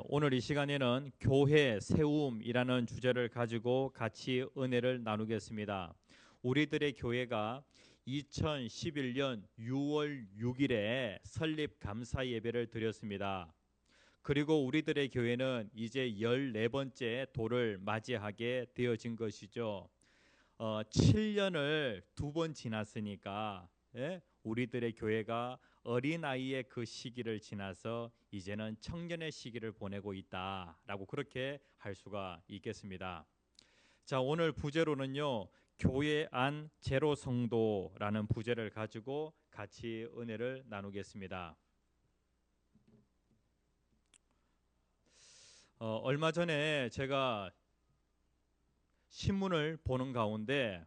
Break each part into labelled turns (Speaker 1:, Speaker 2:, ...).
Speaker 1: 오늘 이 시간에는 교회 세움이라는 주제를 가지고 같이 은혜를 나누겠습니다. 우리들의 교회가 2011년 6월 6일에 설립 감사 예배를 드렸습니다. 그리고 우리들의 교회는 이제 14번째 도를 맞이하게 되어진 것이죠. 7년을 2번 지났으니까 우리들의 교회가 어린아이의 그 시기를 지나서 이제는 청년의 시기를 보내고 있다라고 그렇게 할 수가 있겠습니다. 자, 오늘 부제로는요, 교회 안 제로 성도라는 부제를 가지고 같이 은혜를 나누겠습니다. 얼마 전에 제가 신문을 보는 가운데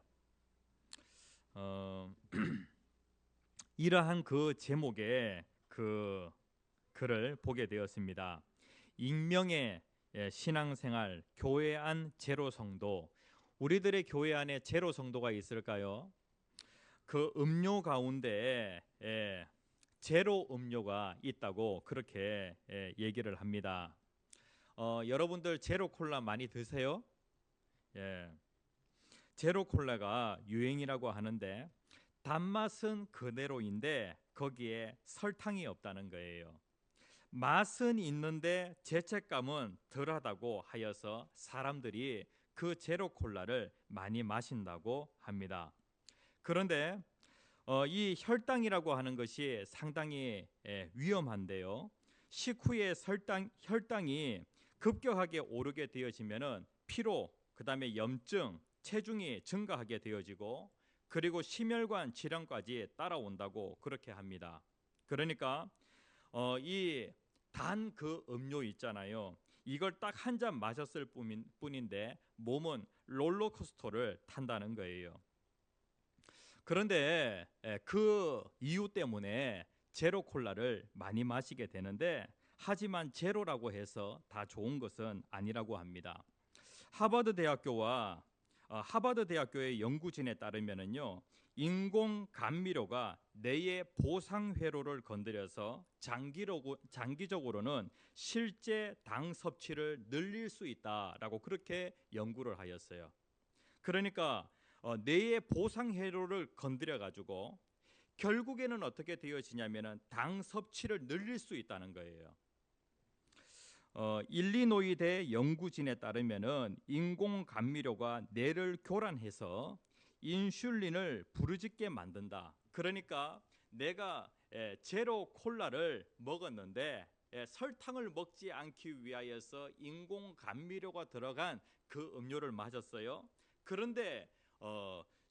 Speaker 1: 이러한 그 제목의 그 글을 보게 되었습니다. 익명의 신앙생활, 교회 안 제로 성도. 우리들의 교회 안에 제로 성도가 있을까요? 그 음료 가운데 제로 음료가 있다고 그렇게 얘기를 합니다. 여러분들 제로 콜라 많이 드세요? 예. 제로 콜라가 유행이라고 하는데 단맛은 그대로인데 거기에 설탕이 없다는 거예요. 맛은 있는데 죄책감은 덜하다고 하여서 사람들이 그 제로 콜라를 많이 마신다고 합니다. 그런데 이 혈당이라고 하는 것이 상당히 위험한데요. 식후에 혈당이 급격하게 오르게 되어지면은 피로, 그다음에 염증, 체중이 증가하게 되어지고 그리고 심혈관 질환까지 따라온다고 그렇게 합니다. 그러니까 이 단 그 음료 있잖아요. 이걸 딱 한 잔 마셨을 뿐인데 몸은 롤러코스터를 탄다는 거예요. 그런데 그 이유 때문에 제로 콜라를 많이 마시게 되는데 하지만 제로라고 해서 다 좋은 것은 아니라고 합니다. 하버드 대학교의 연구진에 따르면은요, 인공 감미료가 뇌의 보상 회로를 건드려서 장기적으로는 실제 당 섭취를 늘릴 수 있다라고 그렇게 연구를 하였어요. 그러니까 뇌의 보상 회로를 건드려 가지고 결국에는 어떻게 되어지냐면은 당 섭취를 늘릴 수 있다는 거예요. 일리노이대 연구진에 따르면은 인공 감미료가 뇌를 교란해서 인슐린을 부르짖게 만든다. 그러니까 내가 제로 콜라를 먹었는데 설탕을 먹지 않기 위하여서 인공 감미료가 들어간 그 음료를 마셨어요. 그런데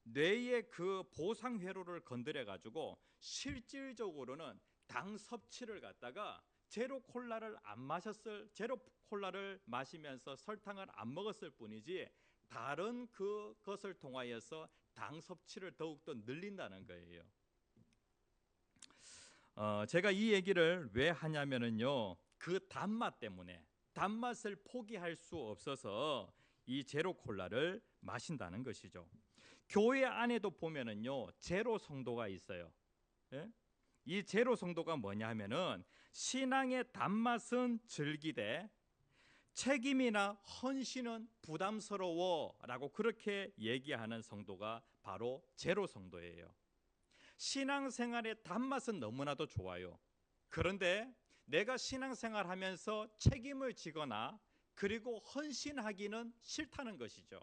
Speaker 1: 뇌의 그 보상 회로를 건드려 가지고 실질적으로는 당 섭취를 갖다가 제로 콜라를 마시면서 설탕을 안 먹었을 뿐이지 다른 그것을 통하여서 당 섭취를 더욱더 늘린다는 거예요. 제가 이 얘기를 왜 하냐면은요, 그 단맛 때문에 단맛을 포기할 수 없어서 이 제로 콜라를 마신다는 것이죠. 교회 안에도 보면은요, 제로 성도가 있어요. 예? 이 제로 성도가 뭐냐 하면은 신앙의 단맛은 즐기되 책임이나 헌신은 부담스러워라고 그렇게 얘기하는 성도가 바로 제로 성도예요. 신앙생활의 단맛은 너무나도 좋아요. 그런데 내가 신앙생활하면서 책임을 지거나 그리고 헌신하기는 싫다는 것이죠.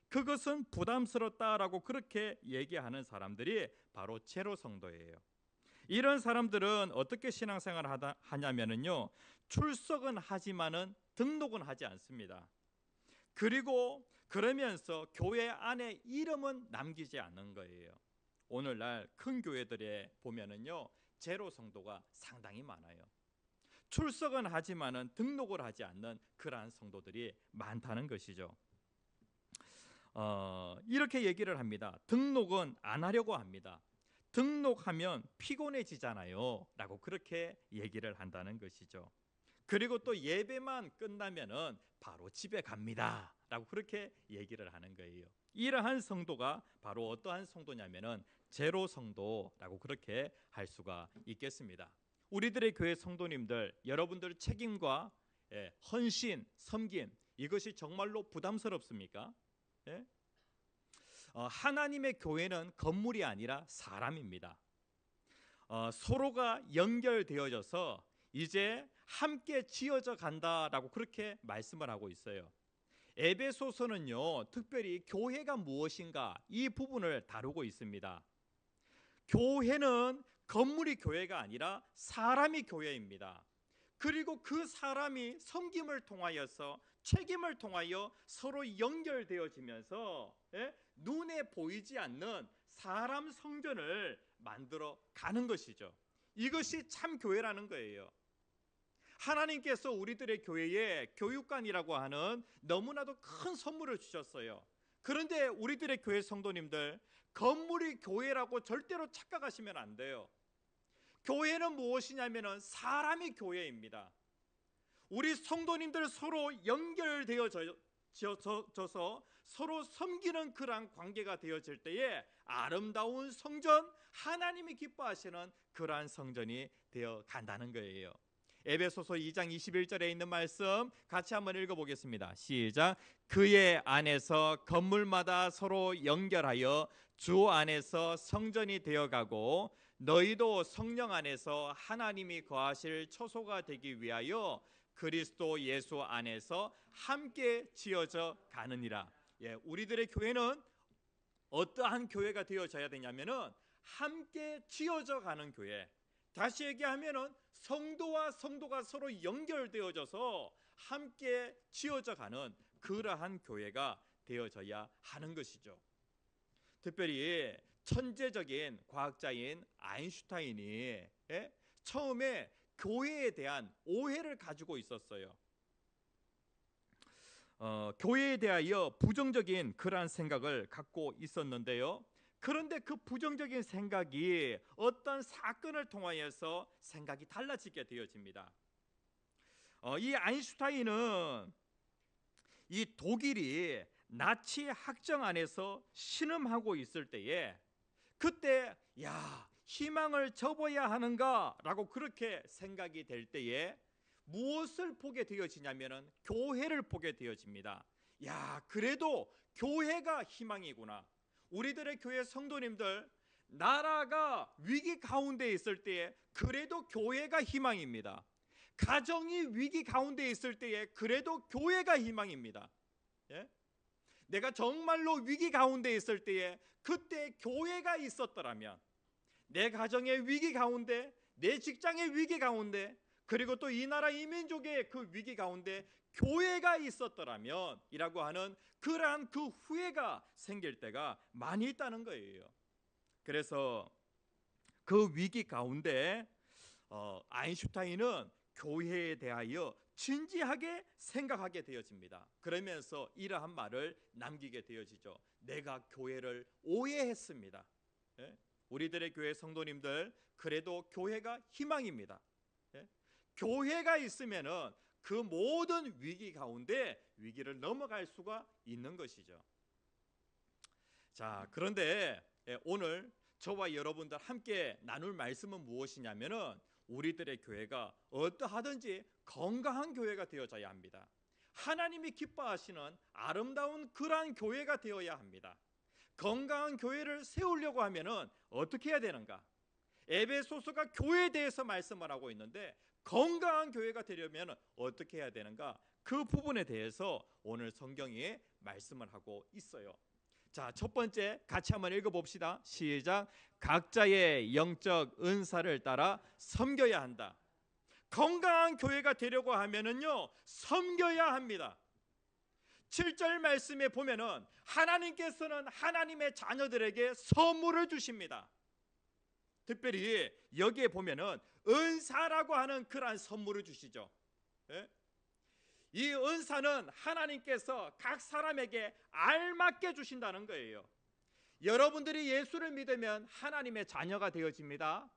Speaker 1: 그것은 부담스럽다라고 그렇게 얘기하는 사람들이 바로 제로 성도예요. 이런 사람들은 어떻게 신앙생활을 하냐면요, 출석은 하지만은 등록은 하지 않습니다. 그리고 그러면서 교회 안에 이름은 남기지 않는 거예요. 오늘날 큰 교회들에 보면은요, 제로 성도가 상당히 많아요. 출석은 하지만은 등록을 하지 않는 그러한 성도들이 많다는 것이죠. 이렇게 얘기를 합니다. 등록은 안 하려고 합니다. 등록하면 피곤해지잖아요 라고 그렇게 얘기를 한다는 것이죠. 그리고 또 예배만 끝나면은 바로 집에 갑니다 라고 그렇게 얘기를 하는 거예요. 이러한 성도가 바로 어떠한 성도냐면은 제로 성도라고 그렇게 할 수가 있겠습니다. 우리들의 교회 성도님들, 여러분들 책임과 헌신, 섬김, 이것이 정말로 부담스럽습니까? 예? 하나님의 교회는 건물이 아니라 사람입니다. 서로가 연결되어져서 이제 함께 지어져 간다라고 그렇게 말씀을 하고 있어요. 에베소서는요, 특별히 교회가 무엇인가 이 부분을 다루고 있습니다. 교회는 건물이 교회가 아니라 사람이 교회입니다. 그리고 그 사람이 섬김을 통하여서, 책임을 통하여 서로 연결되어지면서 눈에 보이지 않는 사람 성전을 만들어 가는 것이죠. 이것이 참 교회라는 거예요. 하나님께서 우리들의 교회에 교육관이라고 하는 너무나도 큰 선물을 주셨어요. 그런데 우리들의 교회 성도님들, 건물이 교회라고 절대로 착각하시면 안 돼요. 교회는 무엇이냐면 사람이 교회입니다. 우리 성도님들 서로 연결되어져서 서로 섬기는 그러한 관계가 되어질 때에 아름다운 성전, 하나님이 기뻐하시는 그러한 성전이 되어 간다는 거예요. 에베소서 2장 21절에 있는 말씀 같이 한번 읽어보겠습니다. 시작. 그의 안에서 건물마다 서로 연결하여 주 안에서 성전이 되어가고 너희도 성령 안에서 하나님이 거하실 처소가 되기 위하여 그리스도 예수 안에서 함께 지어져 가느니라. 우리들의 교회는 어떠한 교회가 되어져야 되냐면은 함께 지어져 가는 교회. 다시 얘기하면은 성도와 성도가 서로 연결되어져서 함께 지어져 가는 그러한 교회가 되어져야 하는 것이죠. 특별히 천재적인 과학자인 아인슈타인이 처음에 교회에 대한 오해를 가지고 있었어요. 교회에 대하여 부정적인 그러한 생각을 갖고 있었는데요. 그런데 그 부정적인 생각이 어떤 사건을 통하여서 생각이 달라지게 되어집니다. 이 아인슈타인은 이 독일이 나치 학정 안에서 신음하고 있을 때에 그때 희망을 접어야 하는가라고 그렇게 생각이 될 때에 무엇을 보게 되어지냐면은 교회를 보게 되어집니다. 그래도 교회가 희망이구나. 우리들의 교회 성도님들, 나라가 위기 가운데 있을 때에 그래도 교회가 희망입니다. 가정이 위기 가운데 있을 때에 그래도 교회가 희망입니다. 내가 정말로 위기 가운데 있을 때에 그때 교회가 있었더라면, 내 가정의 위기 가운데, 내 직장의 위기 가운데, 그리고 또 이 나라 이 민족의 그 위기 가운데 교회가 있었더라면 이라고 하는 그러한 그 후회가 생길 때가 많이 있다는 거예요. 그래서 그 위기 가운데 아인슈타인은 교회에 대하여 진지하게 생각하게 되어집니다. 그러면서 이러한 말을 남기게 되어지죠. 내가 교회를 오해했습니다. 우리들의 교회 성도님들, 그래도 교회가 희망입니다. 교회가 있으면은 그 모든 위기 가운데 위기를 넘어갈 수가 있는 것이죠. 자, 그런데 오늘 저와 여러분들 함께 나눌 말씀은 무엇이냐면은 우리들의 교회가 어떠하든지 건강한 교회가 되어져야 합니다. 하나님이 기뻐하시는 아름다운 그러한 교회가 되어야 합니다. 건강한 교회를 세우려고 하면은 어떻게 해야 되는가? 에베소서가 교회에 대해서 말씀을 하고 있는데 건강한 교회가 되려면 어떻게 해야 되는가? 그 부분에 대해서 오늘 성경이 말씀을 하고 있어요. 자, 첫 번째 같이 한번 읽어봅시다. 시작. 각자의 영적 은사를 따라 섬겨야 한다. 건강한 교회가 되려고 하면은요, 섬겨야 합니다. 7절 말씀에 보면은 하나님께서는 하나님의 자녀들에게 선물을 주십니다. 특별히 여기에 보면은 은사라고 하는 그러한 선물을 주시죠. 이 은사는 하나님께서 각 사람에게 알맞게 주신다는 거예요. 여러분들이 예수를 믿으면 하나님의 자녀가 되어집니다.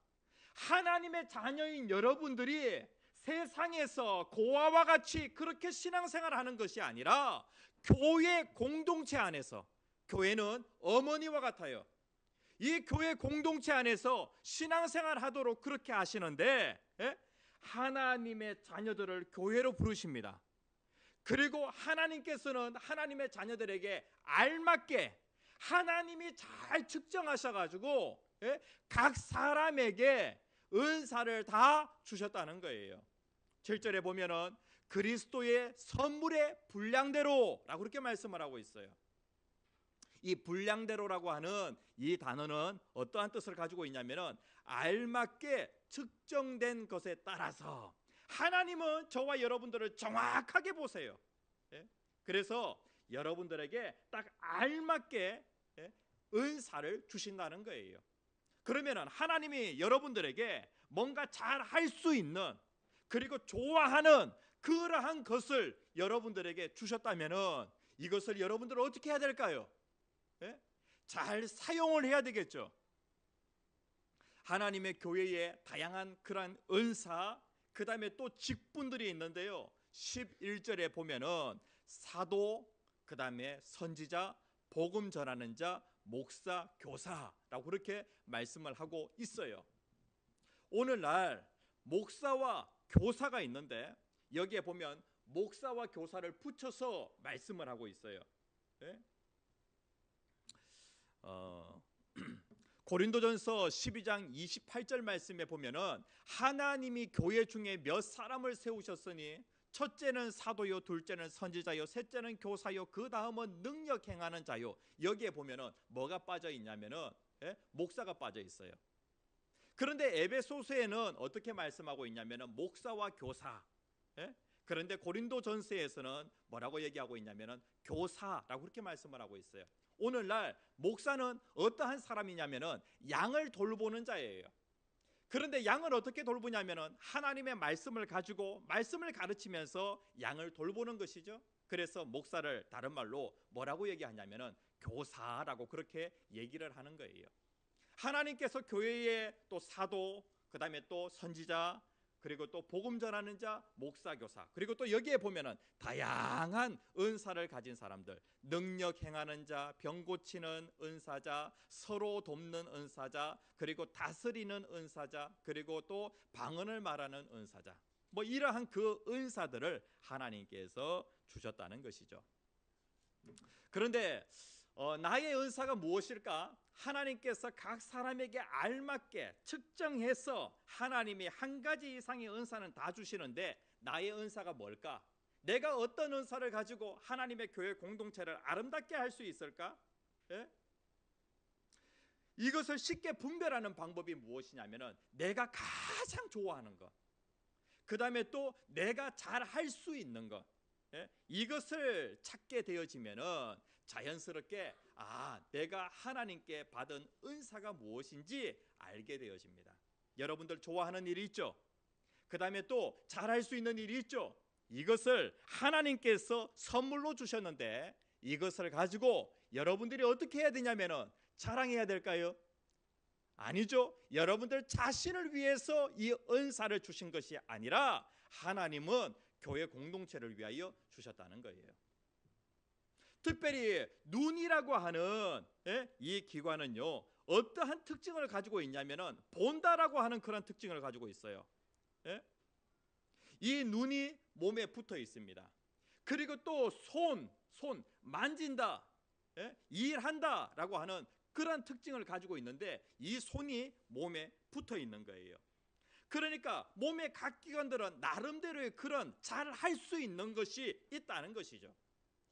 Speaker 1: 하나님의 자녀인 여러분들이 세상에서 고아와 같이 그렇게 신앙생활을 하는 것이 아니라 교회 공동체 안에서, 교회는 어머니와 같아요. 이 교회 공동체 안에서 신앙생활 하도록 그렇게 하시는데 하나님의 자녀들을 교회로 부르십니다. 그리고 하나님께서는 하나님의 자녀들에게 알맞게 하나님이 잘 측정하셔가지고 각 사람에게 은사를 다 주셨다는 거예요. 7절에 보면은 그리스도의 선물의 분량대로라고 그렇게 말씀을 하고 있어요. 이 분량대로라고 하는 이 단어는 어떠한 뜻을 가지고 있냐면은 알맞게 측정된 것에 따라서 하나님은 저와 여러분들을 정확하게 보세요. 그래서 여러분들에게 딱 알맞게 은사를 주신다는 거예요. 그러면은 하나님이 여러분들에게 뭔가 잘 할 수 있는, 그리고 좋아하는 그러한 것을 여러분들에게 주셨다면은 이것을 여러분들은 어떻게 해야 될까요? 잘 사용을 해야 되겠죠. 하나님의 교회에 다양한 그런 은사, 그 다음에 또 직분들이 있는데요. 11절에 보면은 사도, 그 다음에 선지자, 복음 전하는 자, 목사, 교사라고 그렇게 말씀을 하고 있어요. 오늘날 목사와 교사가 있는데 여기에 보면 목사와 교사를 붙여서 말씀을 하고 있어요. 고린도전서 12장 28절 말씀에 보면은 하나님이 교회 중에 몇 사람을 세우셨으니 첫째는 사도요, 둘째는 선지자요, 셋째는 교사요, 그 다음은 능력 행하는 자요. 여기에 보면은 뭐가 빠져 있냐면은 목사가 빠져 있어요. 그런데 에베소서에는 어떻게 말씀하고 있냐면은 목사와 교사. 그런데 고린도전서에서는 뭐라고 얘기하고 있냐면은 교사라고 그렇게 말씀을 하고 있어요. 오늘날 목사는 어떠한 사람이냐면은 양을 돌보는 자예요. 그런데 양을 어떻게 돌보냐면은 하나님의 말씀을 가지고 말씀을 가르치면서 양을 돌보는 것이죠. 그래서 목사를 다른 말로 뭐라고 얘기하냐면은 교사라고 그렇게 얘기를 하는 거예요. 하나님께서 교회에 또 사도, 그 다음에 또 선지자, 그리고 또 복음 전하는 자, 목사, 교사, 그리고 또 여기에 보면은 다양한 은사를 가진 사람들, 능력 행하는 자, 병 고치는 은사자, 서로 돕는 은사자, 그리고 다스리는 은사자, 그리고 또 방언을 말하는 은사자, 뭐 이러한 그 은사들을 하나님께서 주셨다는 것이죠. 그런데 나의 은사가 무엇일까? 하나님께서 각 사람에게 알맞게 측정해서 하나님이 한 가지 이상의 은사는 다 주시는데 나의 은사가 뭘까? 내가 어떤 은사를 가지고 하나님의 교회 공동체를 아름답게 할 수 있을까? 이것을 쉽게 분별하는 방법이 무엇이냐면은 내가 가장 좋아하는 것, 그 다음에 또 내가 잘 할 수 있는 것, 이것을 찾게 되어지면은 자연스럽게 내가 하나님께 받은 은사가 무엇인지 알게 되어집니다. 여러분들 좋아하는 일이 있죠? 그 다음에 또 잘할 수 있는 일이 있죠? 이것을 하나님께서 선물로 주셨는데 이것을 가지고 여러분들이 어떻게 해야 되냐면은 자랑해야 될까요? 아니죠. 여러분들 자신을 위해서 이 은사를 주신 것이 아니라 하나님은 교회 공동체를 위하여 주셨다는 거예요. 특별히 눈이라고 하는 이 기관은요, 어떠한 특징을 가지고 있냐면은 본다라고 하는 그런 특징을 가지고 있어요. 이 눈이 몸에 붙어 있습니다. 그리고 또 손 만진다, 일한다라고 하는 그런 특징을 가지고 있는데 이 손이 몸에 붙어 있는 거예요. 그러니까 몸의 각 기관들은 나름대로의 그런 잘 할 수 있는 것이 있다는 것이죠.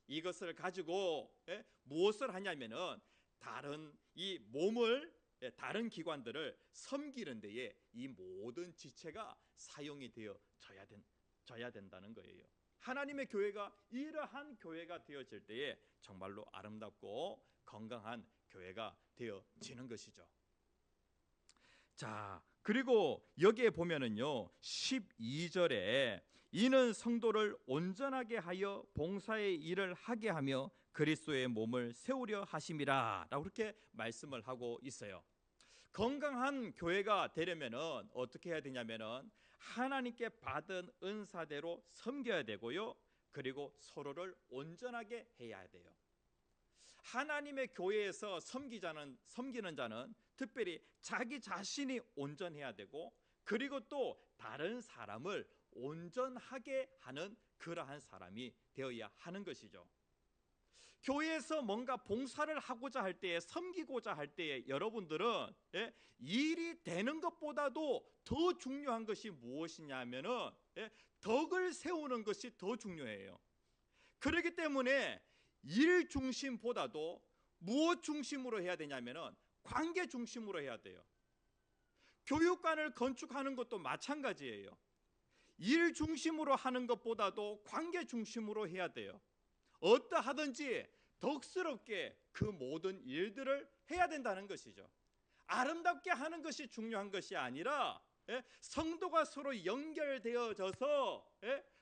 Speaker 1: 이것을 가지고 무엇을 하냐면은 다른 이 몸을, 다른 기관들을 섬기는 데에 이 모든 지체가 사용이 되어져야 된다는 거예요. 하나님의 교회가 이러한 교회가 되어질 때에 정말로 아름답고 건강한 교회가 되어지는 것이죠. 자, 그리고 여기에 보면은요 12절에 이는 성도를 온전하게 하여 봉사의 일을 하게 하며 그리스도의 몸을 세우려 하심이라 라고 그렇게 말씀을 하고 있어요. 건강한 교회가 되려면은 어떻게 해야 되냐면은 하나님께 받은 은사대로 섬겨야 되고요, 그리고 서로를 온전하게 해야 돼요. 하나님의 교회에서 섬기는 자는 특별히 자기 자신이 온전해야 되고, 그리고 또 다른 사람을 온전하게 하는 그러한 사람이 되어야 하는 것이죠. 교회에서 뭔가 봉사를 하고자 할 때에, 섬기고자 할 때에 여러분들은 일이 되는 것보다도 더 중요한 것이 무엇이냐면은 덕을 세우는 것이 더 중요해요. 그렇기 때문에 일 중심보다도 무엇 중심으로 해야 되냐면은 관계 중심으로 해야 돼요. 교육관을 건축하는 것도 마찬가지예요. 일 중심으로 하는 것보다도 관계 중심으로 해야 돼요. 어떠하든지 덕스럽게 그 모든 일들을 해야 된다는 것이죠. 아름답게 하는 것이 중요한 것이 아니라 성도가 서로 연결되어져서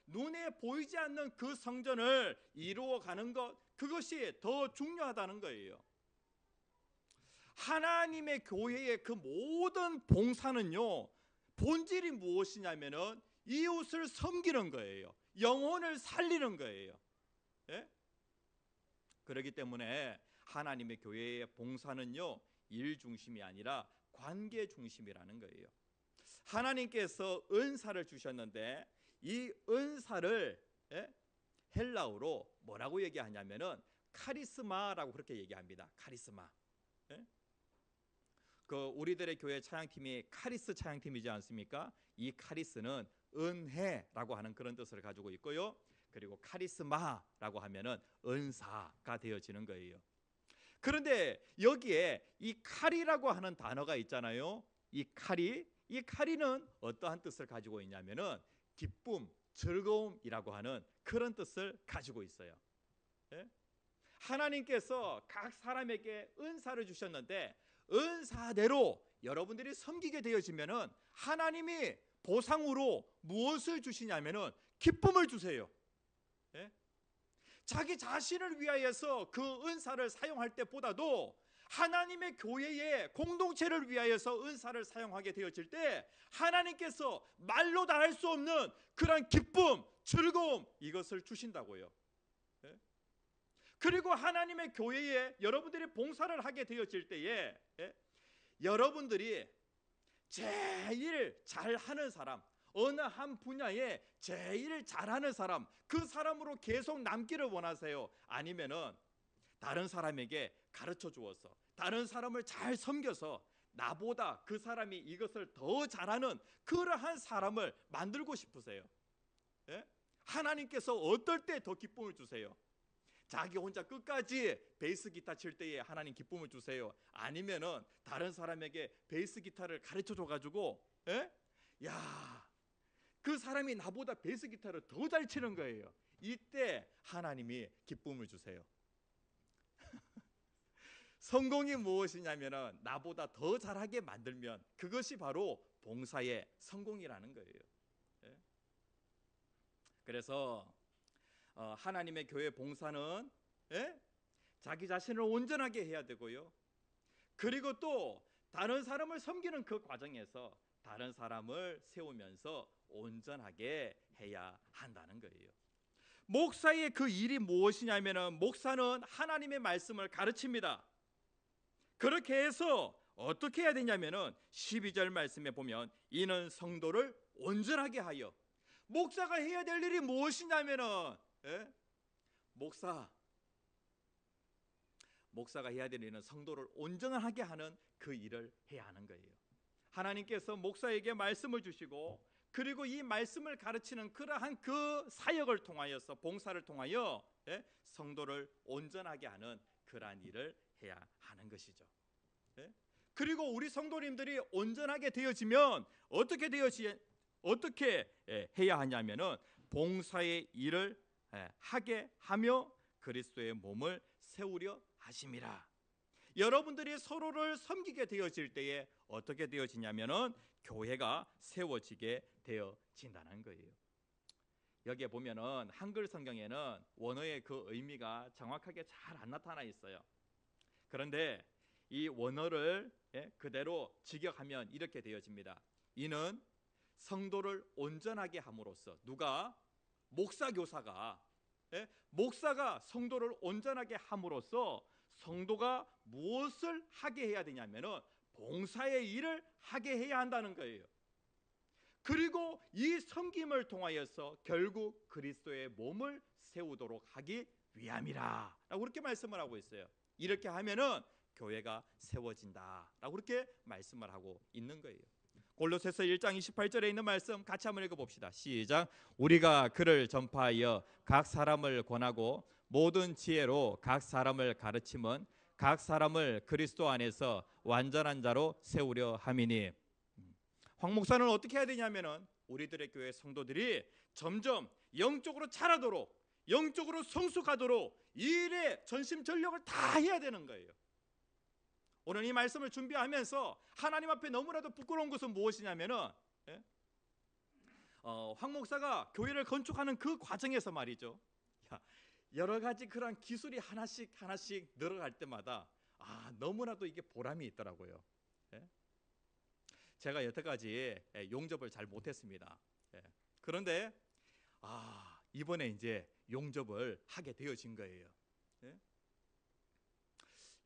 Speaker 1: 눈에 보이지 않는 그 성전을 이루어가는 것, 그것이 더 중요하다는 거예요. 하나님의 교회의 그 모든 봉사는요, 본질이 무엇이냐면은 이웃을 섬기는 거예요. 영혼을 살리는 거예요. 그렇기 때문에 하나님의 교회의 봉사는요, 일 중심이 아니라 관계 중심이라는 거예요. 하나님께서 은사를 주셨는데 이 은사를 헬라어로 뭐라고 얘기하냐면은 카리스마라고 그렇게 얘기합니다. 카리스마. 그 우리들의 교회 찬양팀이 카리스 찬양팀이지 않습니까? 이 카리스는 은혜라고 하는 그런 뜻을 가지고 있고요. 그리고 카리스마라고 하면은 은사가 되어지는 거예요. 그런데 여기에 이 칼이라고 하는 단어가 있잖아요. 이 칼이는 어떠한 뜻을 가지고 있냐면은 기쁨, 즐거움이라고 하는 그런 뜻을 가지고 있어요. 하나님께서 각 사람에게 은사를 주셨는데 은사대로 여러분들이 섬기게 되어지면은 하나님이 보상으로 무엇을 주시냐면은 기쁨을 주세요. 자기 자신을 위하여서 그 은사를 사용할 때보다도 하나님의 교회의 공동체를 위하여서 은사를 사용하게 되어질 때 하나님께서 말로 다 할 수 없는 그런 기쁨, 즐거움, 이것을 주신다고요. 그리고 하나님의 교회에 여러분들이 봉사를 하게 되어질 때에 여러분들이 제일 잘하는 사람, 어느 한 분야에 제일 잘하는 사람, 그 사람으로 계속 남기를 원하세요? 아니면은 다른 사람에게 가르쳐 주어서 다른 사람을 잘 섬겨서 나보다 그 사람이 이것을 더 잘하는 그러한 사람을 만들고 싶으세요? 하나님께서 어떨 때 더 기쁨을 주세요? 자기 혼자 끝까지 베이스 기타 칠 때에 하나님 기쁨을 주세요? 아니면은 다른 사람에게 베이스 기타를 가르쳐 줘 가지고 야, 그 사람이 나보다 베이스 기타를 더 잘 치는 거예요. 이때 하나님이 기쁨을 주세요. 성공이 무엇이냐면은 나보다 더 잘하게 만들면 그것이 바로 봉사의 성공이라는 거예요. 그래서 하나님의 교회 봉사는 자기 자신을 온전하게 해야 되고요. 그리고 또 다른 사람을 섬기는 그 과정에서 다른 사람을 세우면서 온전하게 해야 한다는 거예요. 목사의 그 일이 무엇이냐면은 목사는 하나님의 말씀을 가르칩니다. 그렇게 해서 어떻게 해야 되냐면은 12절 말씀에 보면 이는 성도를 온전하게 하여, 목사가 해야 될 일이 무엇이냐면은 목사가 해야 될 일은 성도를 온전하게 하는 그 일을 해야 하는 거예요. 하나님께서 목사에게 말씀을 주시고 그리고 이 말씀을 가르치는 그러한 그 사역을 통하여서 봉사를 통하여 성도를 온전하게 하는 그러한 일을 해야 하는 것이죠. 그리고 우리 성도님들이 온전하게 되어지면 어떻게 해야 하냐면은 봉사의 일을 하게 하며 그리스도의 몸을 세우려 하심이라. 여러분들이 서로를 섬기게 되어질 때에 어떻게 되어지냐면은 교회가 세워지게 되어진다는 거예요. 여기에 보면은 한글 성경에는 원어의 그 의미가 정확하게 잘 안 나타나 있어요. 그런데 이 원어를 그대로 직역하면 이렇게 되어집니다. 이는 성도를 온전하게 함으로써, 누가? 목사가 성도를 온전하게 함으로써 성도가 무엇을 하게 해야 되냐면은 봉사의 일을 하게 해야 한다는 거예요.
Speaker 2: 그리고 이 섬김을 통하여서 결국 그리스도의 몸을 세우도록 하기 위함이라 라고 그렇게 말씀을 하고 있어요. 이렇게 하면은 교회가 세워진다 라고 그렇게 말씀을 하고 있는 거예요. 골로새서 1장 28절에 있는 말씀 같이 한번 읽어봅시다. 시작. 우리가 그를 전파하여 각 사람을 권하고 모든 지혜로 각 사람을 가르침은 각 사람을 그리스도 안에서 완전한 자로 세우려 함이니. 황 목사는 어떻게 해야 되냐면은 우리들의 교회 성도들이 점점 영적으로 자라도록, 영적으로 성숙하도록 이 일에 전심전력을 다 해야 되는 거예요. 오늘 이 말씀을 준비하면서 하나님 앞에 너무나도 부끄러운 것은 무엇이냐면은 황 목사가 교회를 건축하는 그 과정에서 말이죠. 여러 가지 그런 기술이 하나씩 늘어갈 때마다 너무나도 이게 보람이 있더라고요. 제가 여태까지 용접을 잘 못했습니다. 그런데 이번에 이제 용접을 하게 되어진 거예요.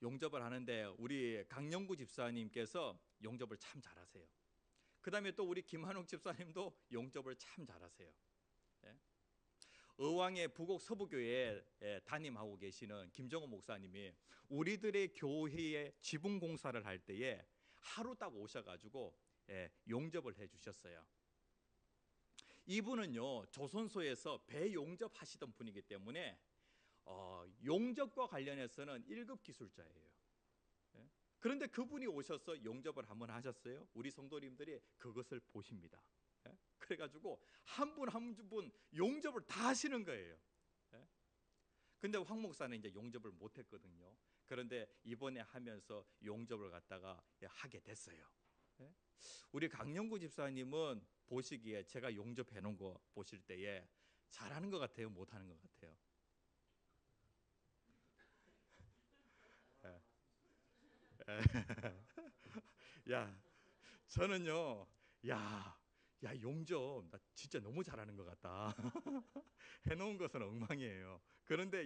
Speaker 2: 용접을 하는데 우리 강영구 집사님께서 용접을 참 잘하세요. 그 다음에 또 우리 김한욱 집사님도 용접을 참 잘하세요. 의왕의 부곡 서부교회에 담임하고 계시는 김정호 목사님이 우리들의 교회에 지붕 공사를 할 때에 하루 딱 오셔가지고 용접을 해주셨어요. 이분은요 조선소에서 배 용접하시던 분이기 때문에 용접과 관련해서는 1급 기술자예요. 그런데 그분이 오셔서 용접을 한번 하셨어요. 우리 성도님들이 그것을 보십니다. 그래가지고 한 분 한 분 용접을 다 하시는 거예요. 근데 황 목사는 이제 용접을 못했거든요. 그런데 이번에 하면서 용접을 갖다가 하게 됐어요. 우리 강영구 집사님은 보시기에 제가 용접해 놓은 거 보실 때에 잘하는 것 같아요, 못하는 것 같아요? 야, 저는요, 용접 나 진짜 너무 잘하는 것 같다. 해놓은 것은 엉망이에요. 그런데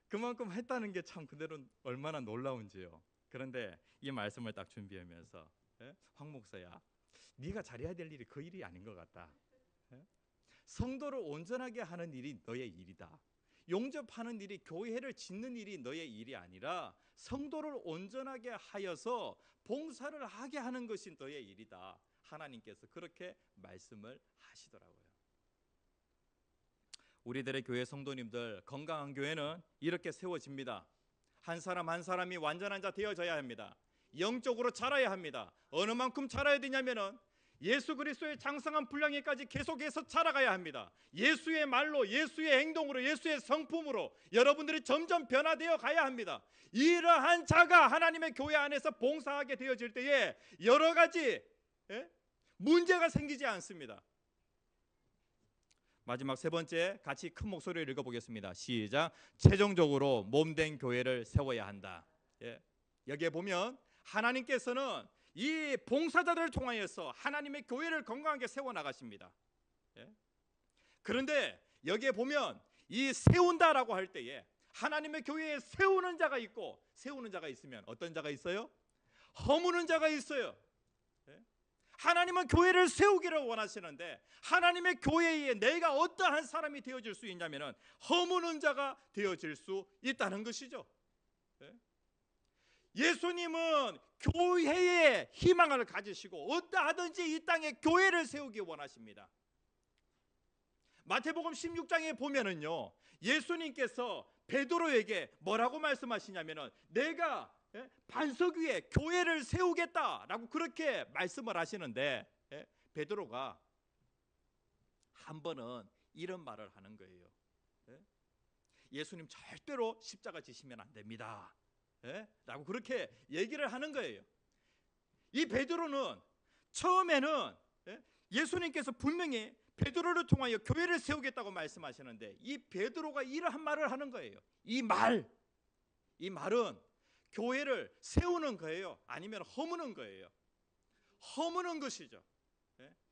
Speaker 2: 그만큼 했다는 게 참 그대로 얼마나 놀라운지요. 그런데 이 말씀을 딱 준비하면서 황 목사야, 네가 잘해야 될 일이 그 일이 아닌 것 같다. 성도를 온전하게 하는 일이 너의 일이다. 용접하는 일이, 교회를 짓는 일이 너의 일이 아니라 성도를 온전하게 하여서 봉사를 하게 하는 것이 너의 일이다. 하나님께서 그렇게 말씀을 하시더라고요. 우리들의 교회 성도님들, 건강한 교회는 이렇게 세워집니다. 한 사람 한 사람이 완전한 자 되어져야 합니다. 영적으로 자라야 합니다. 어느 만큼 자라야 되냐면은 예수 그리스도의 장성한 분량에까지 계속해서 자라가야 합니다. 예수의 말로, 예수의 행동으로, 예수의 성품으로 여러분들이 점점 변화되어 가야 합니다. 이러한 자가 하나님의 교회 안에서 봉사하게 되어질 때에 여러 가지 문제가 생기지 않습니다. 마지막 세 번째, 같이 큰 목소리를 읽어보겠습니다. 시작. 최종적으로 몸된 교회를 세워야 한다. 여기에 보면 하나님께서는 이 봉사자들을 통하여서 하나님의 교회를 건강하게 세워나가십니다. 그런데 여기에 보면 이 세운다라고 할 때에 하나님의 교회에 세우는 자가 있고, 세우는 자가 있으면 어떤 자가 있어요? 허무는 자가 있어요. 하나님은 교회를 세우기를 원하시는데 하나님의 교회에 내가 어떠한 사람이 되어질 수 있냐면 허무는 자가 되어질 수 있다는 것이죠. 예수님은 교회에 희망을 가지시고 어떠하든지 이 땅에 교회를 세우기 원하십니다. 마태복음 16장에 보면은요, 예수님께서 베드로에게 뭐라고 말씀하시냐면은 내가 반석 위에 교회를 세우겠다라고 그렇게 말씀을 하시는데 베드로가 한 번은 이런 말을 하는 거예요. 예수님 절대로 십자가 지시면 안 됩니다. 라고 그렇게 얘기를 하는 거예요. 이 베드로는 처음에는 예수님께서 분명히 베드로를 통하여 교회를 세우겠다고 말씀하시는데 이 베드로가 이러한 말을 하는 거예요. 이 말은 교회를 세우는 거예요? 아니면 허무는 거예요? 허무는 것이죠.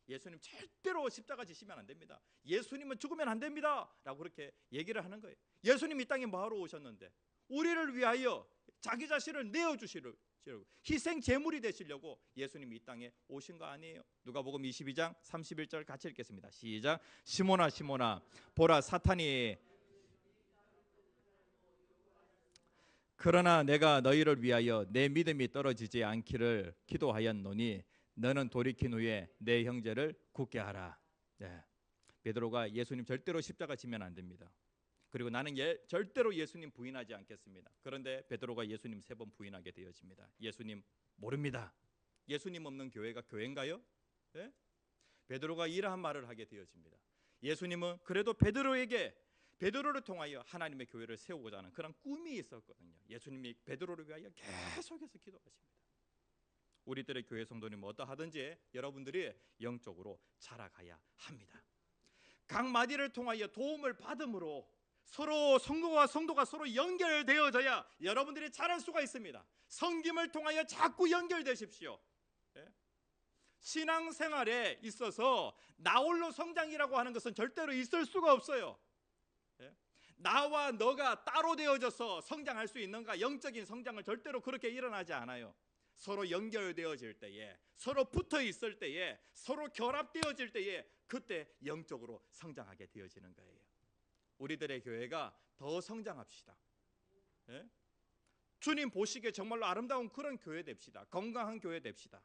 Speaker 2: 예수님 절대로 십자가 지시면 안 됩니다. 예수님은 죽으면 안 됩니다. 라고 그렇게 얘기를 하는 거예요. 예수님 이 땅에 뭐하러 오셨는데? 우리를 위하여 자기 자신을 내어주시려고 되시려고, 희생 제물이 되시려고 예수님이 이 땅에 오신 거 아니에요? 누가복음 22장 31절 같이 읽겠습니다. 시작. 시몬아 시몬아 보라 사탄이 그러나 내가 너희를 위하여 내 믿음이 떨어지지 않기를 기도하였노니 너는 돌이킨 후에 내 형제를 굳게 하라. 네. 베드로가 예수님 절대로 십자가 지면 안 됩니다. 그리고 나는 절대로 예수님 부인하지 않겠습니다. 그런데 베드로가 예수님 3번 부인하게 되어집니다. 예수님 모릅니다. 예수님 없는 교회가 교회인가요? 네? 베드로가 이러한 말을 하게 되어집니다. 예수님은 그래도 베드로를 통하여 하나님의 교회를 세우고자 하는 그런 꿈이 있었거든요. 예수님이 베드로를 위하여 계속해서 기도하십니다. 우리들의 교회 성도님 어떠하든지 여러분들이 영적으로 자라가야 합니다. 각 마디를 통하여 도움을 받음으로 서로 성도가 서로 연결되어져야 여러분들이 자랄 수가 있습니다. 섬김을 통하여 자꾸 연결되십시오. 신앙생활에 있어서 나홀로 성장이라고 하는 것은 절대로 있을 수가 없어요. 나와 너가 따로 되어져서 성장할 수 있는가? 영적인 성장은 절대로 그렇게 일어나지 않아요. 서로 연결되어질 때에, 서로 붙어 있을 때에, 서로 결합되어질 때에 그때 영적으로 성장하게 되어지는 거예요. 우리들의 교회가 더 성장합시다. 주님 보시기에 정말로 아름다운 그런 교회 됩시다. 건강한 교회 됩시다.